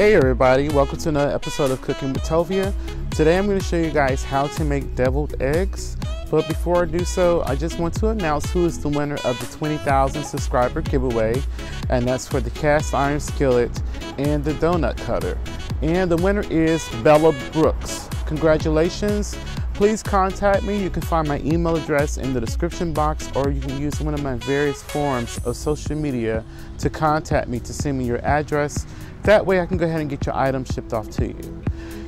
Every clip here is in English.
Hey everybody, welcome to another episode of Cooking with Tovia. Today I'm going to show you guys how to make deviled eggs. But before I do so, I just want to announce who is the winner of the 20,000 subscriber giveaway. And that's for the cast iron skillet and the donut cutter. And the winner is Bella Brooks. Congratulations. Please contact me. You can find my email address in the description box, or you can use one of my various forms of social media to contact me to send me your address. That way I can go ahead and get your item shipped off to you.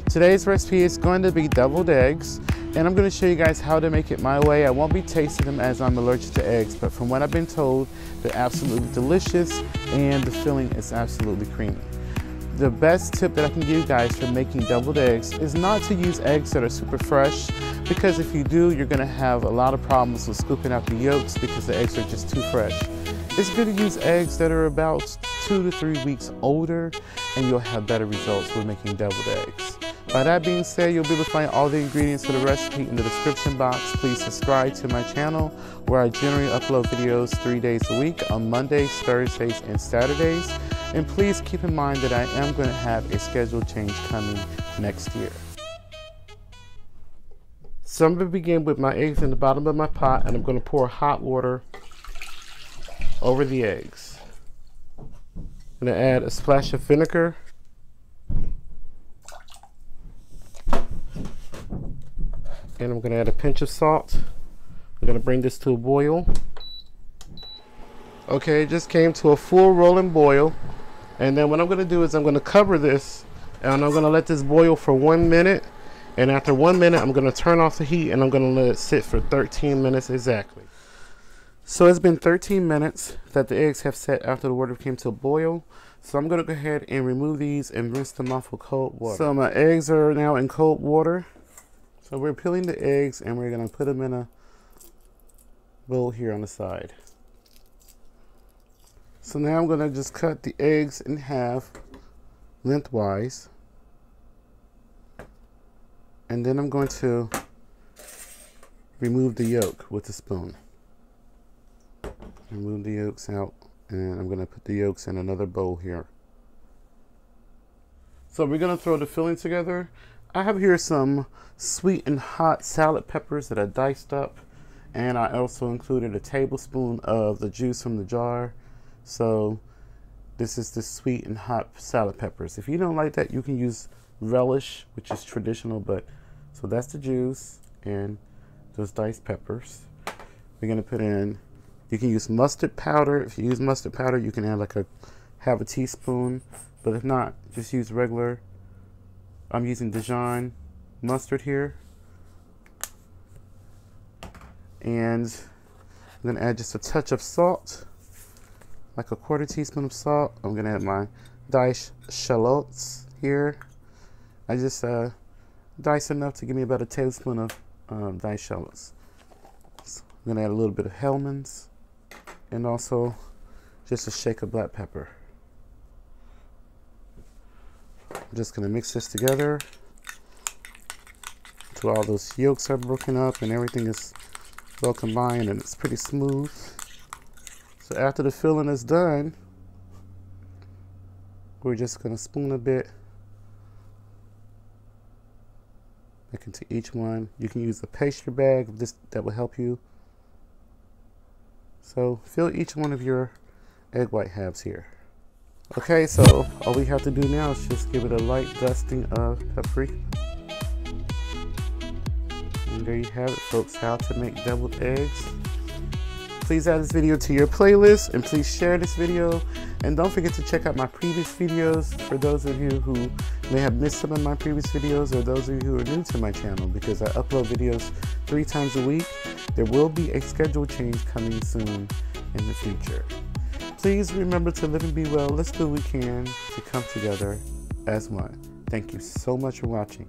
Today's recipe is going to be deviled eggs, and I'm going to show you guys how to make it my way. I won't be tasting them as I'm allergic to eggs, but from what I've been told, they're absolutely delicious and the filling is absolutely creamy. The best tip that I can give you guys for making deviled eggs is not to use eggs that are super fresh, because if you do, you're going to have a lot of problems with scooping out the yolks because the eggs are just too fresh. It's good to use eggs that are about 2 to 3 weeks older, and you'll have better results with making deviled eggs. By that being said, you'll be able to find all the ingredients for the recipe in the description box. Please subscribe to my channel, where I generally upload videos 3 days a week on Mondays, Thursdays, and Saturdays. And please keep in mind that I am going to have a schedule change coming next year. So I'm going to begin with my eggs in the bottom of my pot, and I'm going to pour hot water over the eggs. I'm going to add a splash of vinegar. And I'm going to add a pinch of salt. I'm going to bring this to a boil. Okay, it just came to a full rolling boil. And then what I'm going to do is I'm going to cover this, and I'm going to let this boil for 1 minute. And after 1 minute, I'm going to turn off the heat, and I'm going to let it sit for 13 minutes exactly. So it's been 13 minutes that the eggs have set after the water came to a boil. So I'm going to go ahead and remove these and rinse them off with cold water. So my eggs are now in cold water. So we're peeling the eggs, and we're going to put them in a bowl here on the side. So now I'm going to just cut the eggs in half lengthwise. And then I'm going to remove the yolk with a spoon. Remove the yolks out, and I'm going to put the yolks in another bowl here. So we're going to throw the filling together. I have here some sweet and hot salad peppers that I diced up, and I also included a tablespoon of the juice from the jar. So this is the sweet and hot salad peppers. If you don't like that, you can use relish, which is traditional, but so that's the juice and those diced peppers. We're going to put in, you can use mustard powder. If you use mustard powder, you can add half a teaspoon, but if not, just use regular. I'm using Dijon mustard here. And I'm going to add just a touch of salt, like a 1/4 teaspoon of salt. I'm going to add my diced shallots here. I just diced enough to give me about a tablespoon of diced shallots. So I'm going to add a little bit of Hellman's, and also just a shake of black pepper. I'm just going to mix this together until all those yolks are broken up and everything is well combined and it's pretty smooth. So after the filling is done, we're just going to spoon a bit back into each one. You can use a pastry bag that will help you. So fill each one of your egg white halves here. Okay, so all we have to do now is just give it a light dusting of paprika. And there you have it, folks, how to make deviled eggs. Please add this video to your playlist, and please share this video. And don't forget to check out my previous videos for those of you who may have missed some of my previous videos, or those of you who are new to my channel, because I upload videos 3 times a week. There will be a schedule change coming soon in the future. Please remember to live and be well. Let's do what we can to come together as one. Thank you so much for watching.